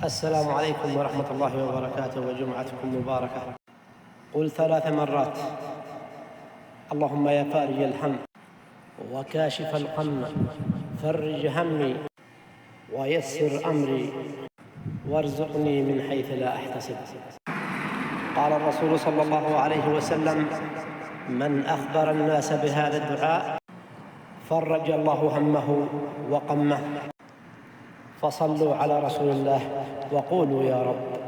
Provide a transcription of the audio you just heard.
السلام عليكم ورحمة الله وبركاته، وجمعتكم مباركة. قل 3 مرات: اللهم يا فارج الهم وكاشف الغم، فرج همي ويسر أمري وارزقني من حيث لا أحتسب. قال الرسول صلى الله عليه وسلم: من أخبر الناس بهذا الدعاء فرج الله همه وقمه. فصلوا على رسول الله وقولوا يا رب.